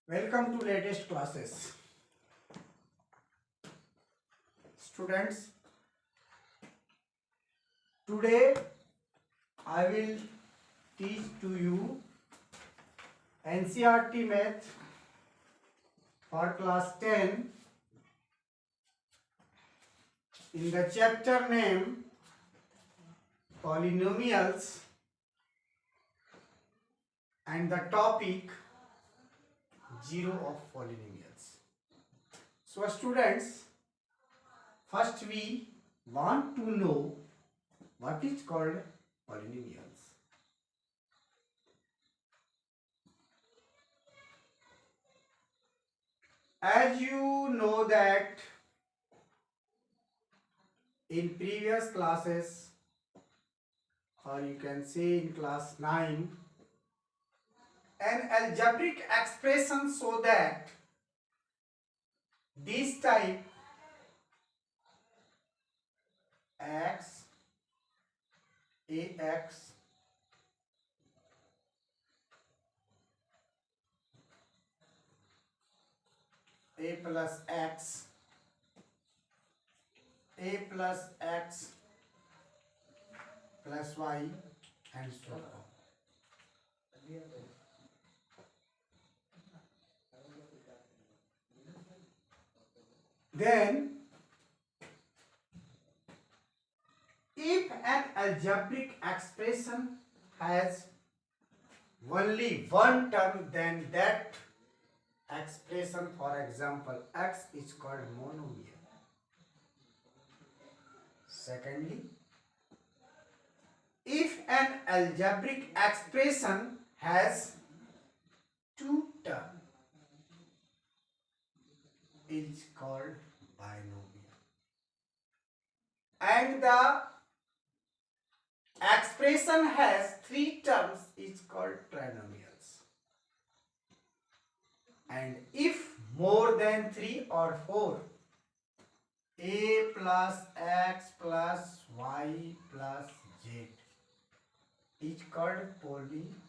Welcome to latest classes. Students, today I will teach to you NCERT Math for class 10 in the chapter name Polynomials and the topic Zero of Polynomials. So students, first we want to know what is called polynomials. As you know that in previous classes, or you can say in class 9, an algebraic expression so that this type x ax a plus x plus y and so on. Then if an algebraic expression has only one term, then that expression, for example x, is called monomial. Secondly, if an algebraic expression has two terms, is called binomial. And the expression has three terms, is called trinomials. And if more than 3 or 4, a plus x plus y plus z is called polynomial.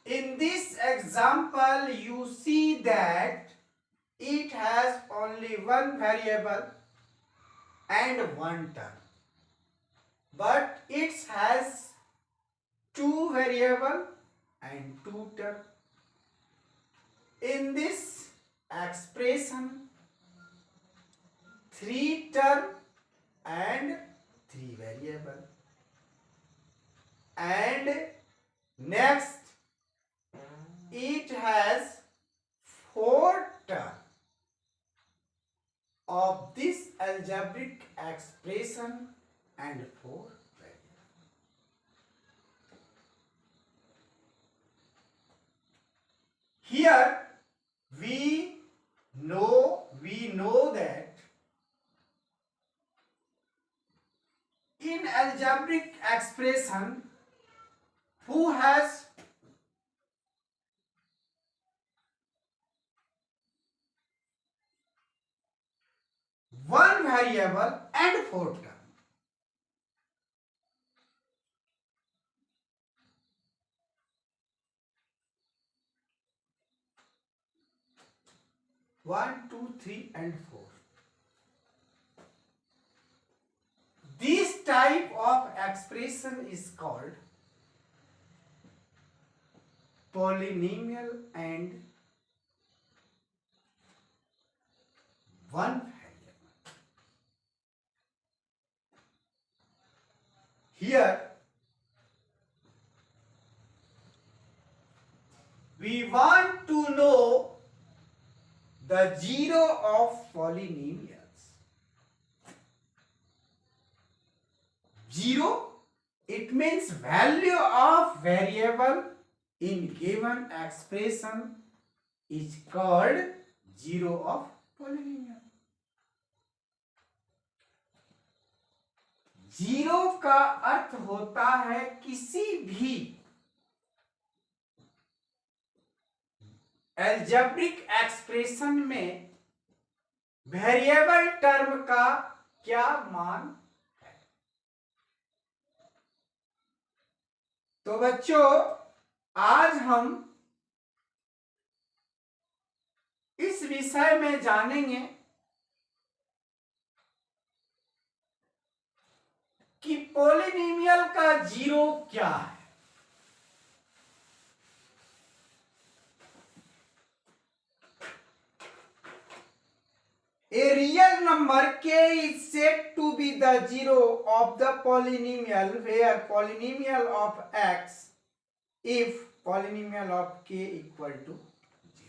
In this example, you see that it has only one variable and one term, but it has two variable and two term. In this expression, 3 term and 3 variable, and next it has 4 term of this algebraic expression and 4 variable. Here we know that in algebraic expression who has one variable and 4 term. One, two, three, and 4. This type of expression is called polynomial and one variable. Here we want to know the zero of polynomials. Zero, it means value of variable in given expression is called zero of polynomial. Zero का अर्थ होता है किसी भी algebraic expression में variable term का क्या मान है। तो बच्चों आज हम इस विषय में जानेंगे कि पॉलिनोमियल का जीरो क्या है। A real number k is said to be the zero of the polynomial where polynomial of x if polynomial of k equal to 0.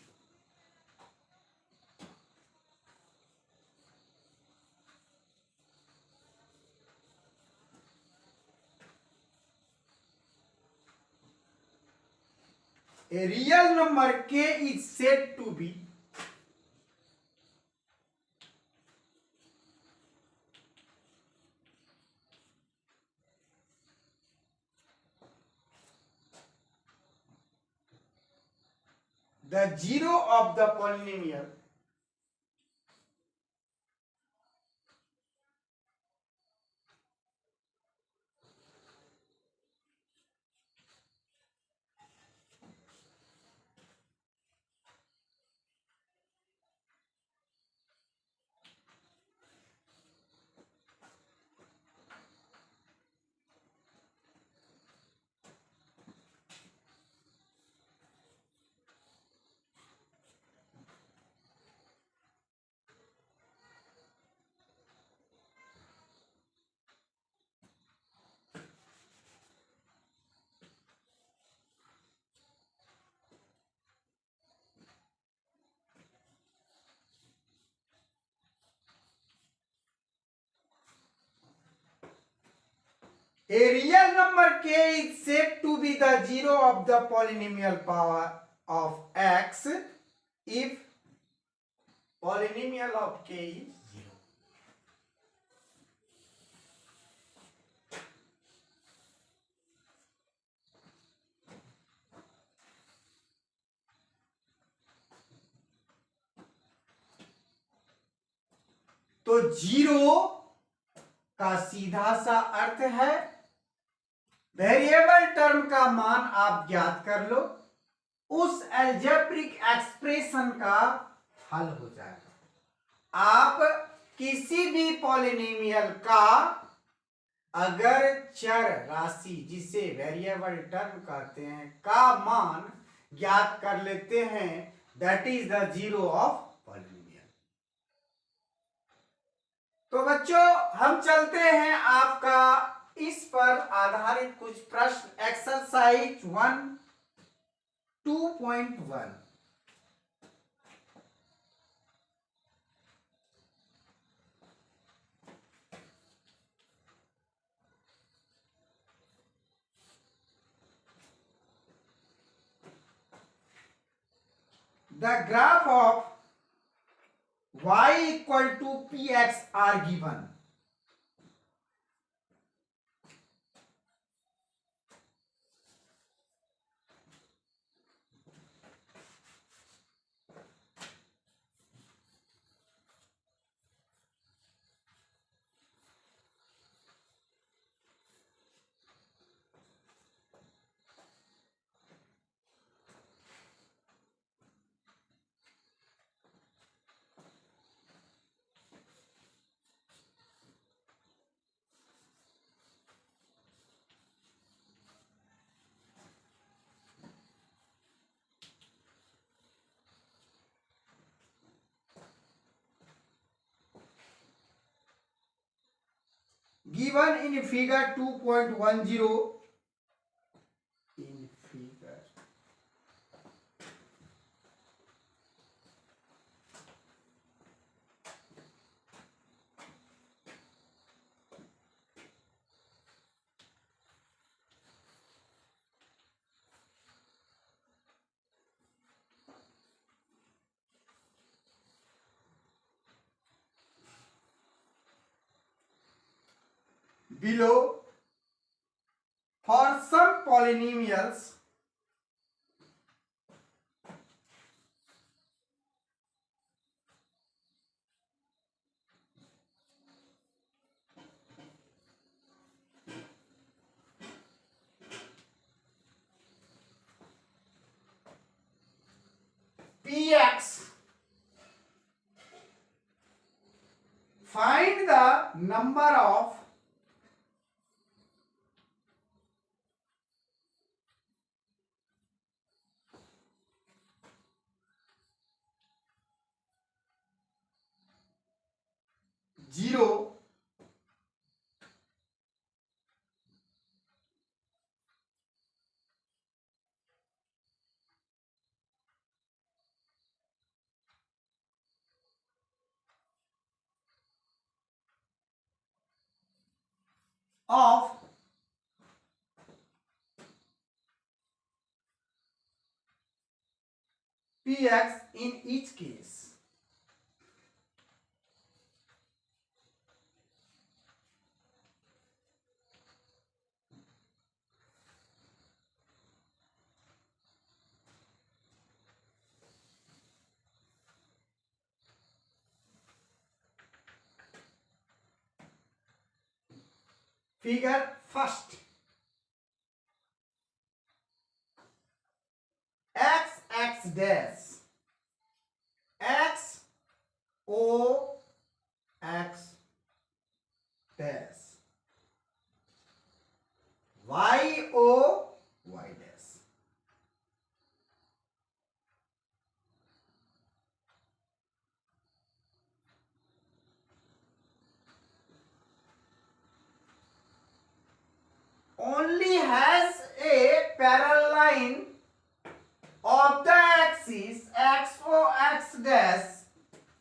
A real number k is said to be the zero of the polynomial A real number k is said to be the zero of the polynomial power of x if polynomial of k is 0. तो zero का सीधा सा अर्थ है variable term का मान आप ज्ञात कर लो, उस अलजेब्रिक एक्सप्रेशन का हल हो जाएगा। आप किसी भी पॉलिनोमियल का अगर चर राशि जिसे वेरिएबल टर्म कहते हैं का मान ज्ञात कर लेते हैं, that is the zero of polynomial. तो बच्चों हम चलते हैं आपका इस पर आधारित कुछ प्रश्न exercise 1.2.1। The graph of y equal to px are given. Given in figure 2.10, in figure below, for some polynomials number of zero of px in each case. Figure first. X dash x o x dash y o y dash. Only has a parallel line of the axis x dash,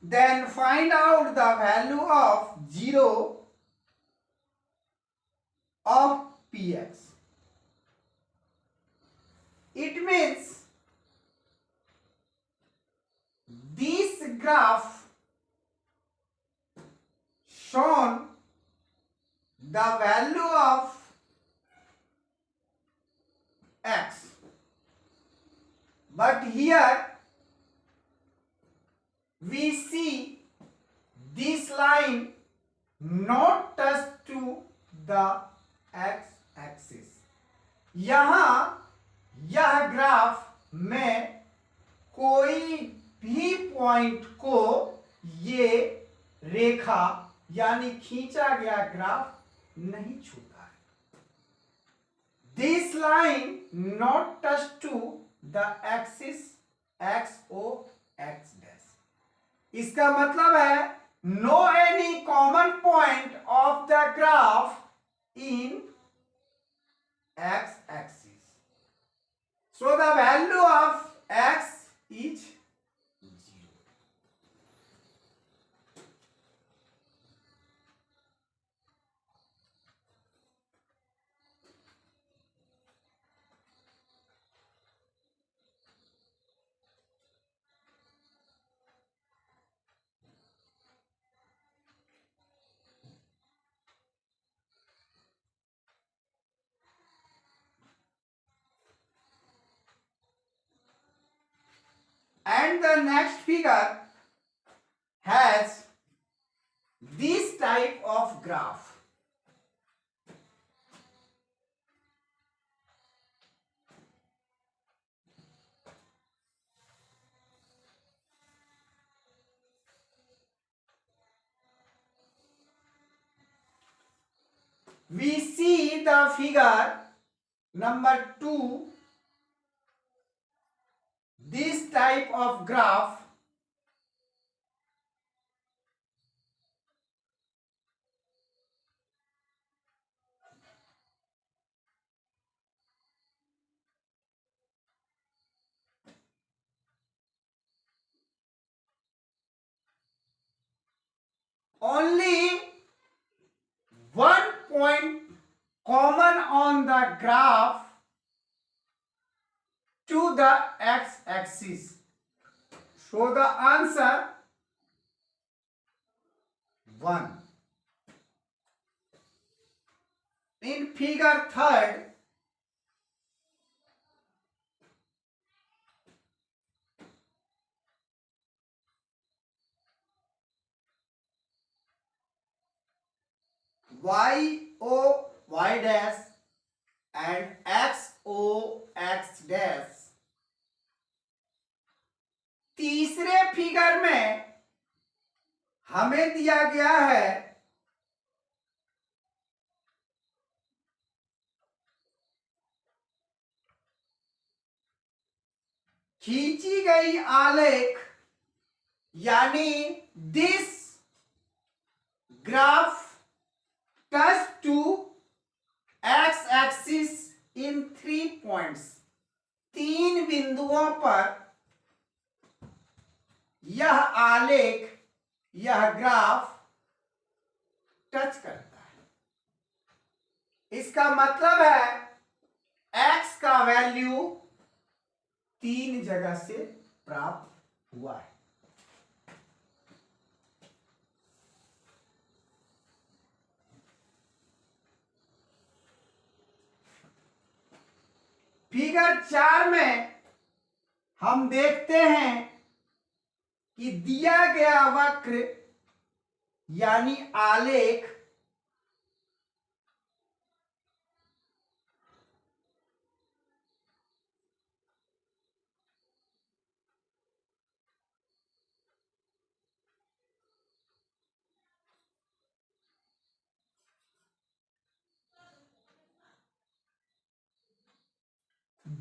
then find out the value of 0 of px. It means this graph shown the value of x, but here we see this line not touch to the x axis. यहां यह graph में कोई भी point को ये रेखा यानी खींचा गया ग्राफ नहीं छूता है. This line not touch to the axis x o x dash. इसका मतलब है no any common point of the graph in x axis. So the value of x is 0. And the next figure has this type of graph. We see the figure number 2, this type of graph. Only one point common on the graph to the x-axis. So the answer 1. In figure 3rd, y o y dash and x o x dash. तीसरे figure में हमें दिया गया है खींची गई आलेख यानी this graph touch to X axis in 3 points, 3 बिंदुओं पर यह आलेख, यह ग्राफ टच करता है। इसका मतलब है x का वैल्यू 3 जगह से प्राप्त हुआ है। फिगर 4 में हम देखते हैं कि दिया गया वक्र यानी आलेख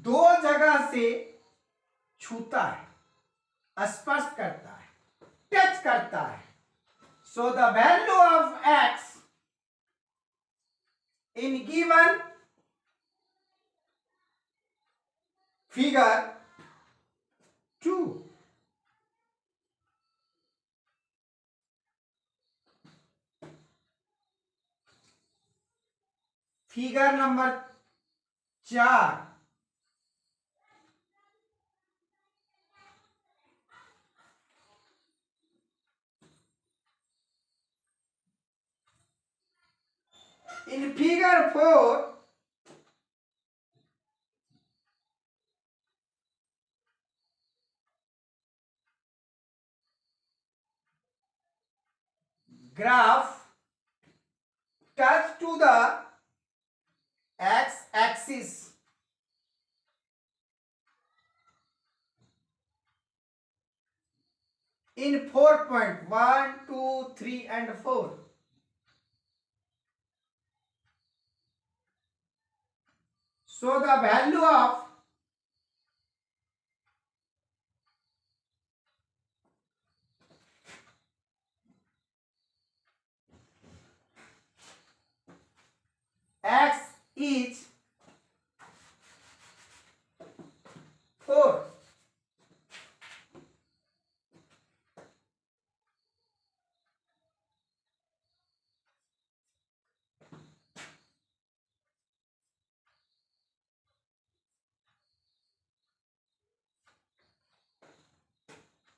दो जगह से छूता है, स्पर्श करता है, टच करता है। So the value of x in given figure 2 figure number 4 in figure 4 graph touch to the x axis in 4 point 1 2 3 and 4. So the value of x is 4.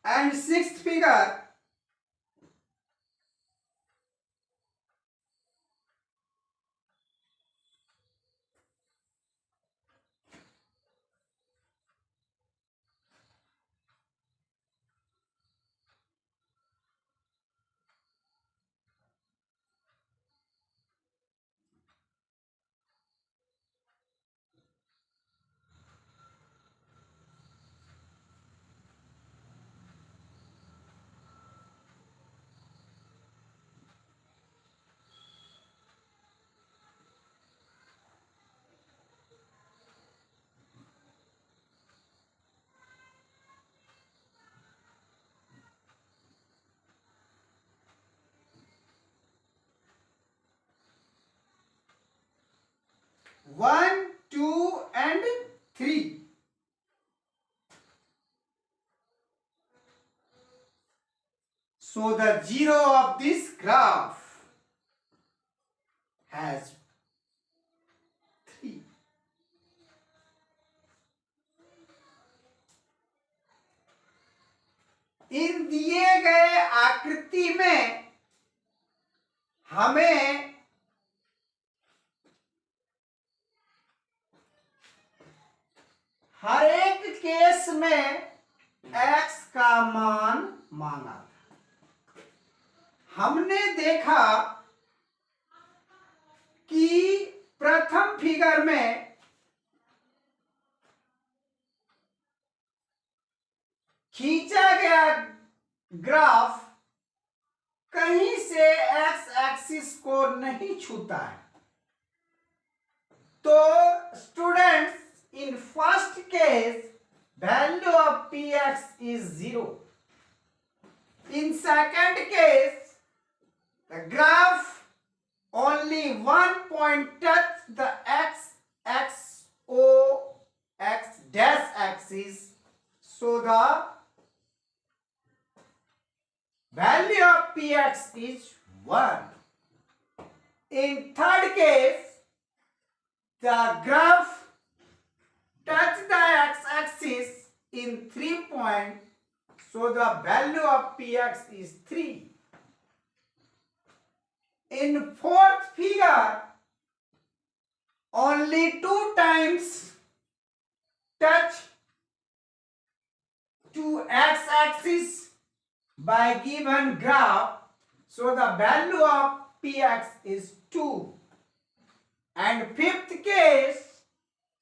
And sixth figure, one, 2 and 3. So the zero of this graph has 3. इन दिए गए आकृति में हमें हर एक case में x का मान मांगा था। हमने देखा कि प्रथम फिगर में खींचा गया ग्राफ कहीं से x एक्सिस को नहीं छूता है। तो students, in first case value of px is 0. In second case, the graph only one point touch the x dash axis, so the value of px is 1. In third case, the graph touch the x-axis in 3 points, so the value of px is 3. In fourth figure, only 2 times touch to x-axis by given graph, so the value of px is 2. And fifth case,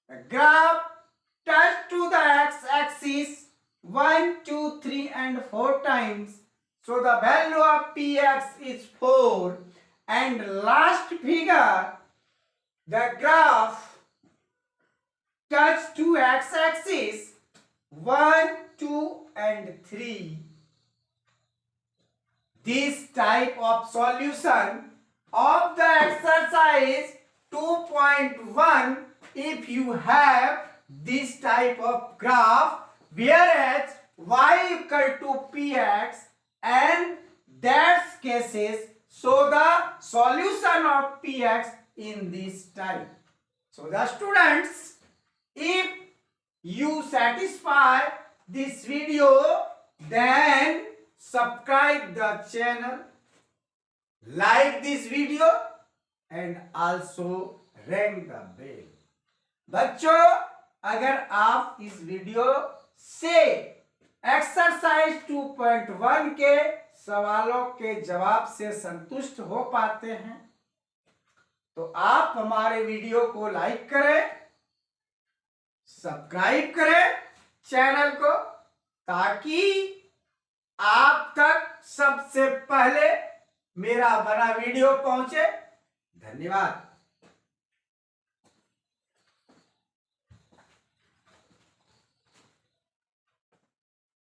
the graph touch to the x-axis 1, 2, 3 and 4 times, so the value of px is 4. And last figure, the graph touch to x-axis 1, 2 and 3. This type of solution of the exercise 2.1, if you have this type of graph, whereas y equal to px and that cases, so the solution of px in this type. So the students, if you satisfy this video, then subscribe the channel, like this video and also ring the bell. बच्चों, अगर आप इस video से exercise 2.1 के सवालों के जवाब से संतुष्ट हो पाते हैं तो आप हमारे वीडियो को लाइक करें, सब्सक्राइब करें चैनल को, ताकि आप तक सबसे पहले मेरा बना वीडियो पहुंचे। धन्यवाद।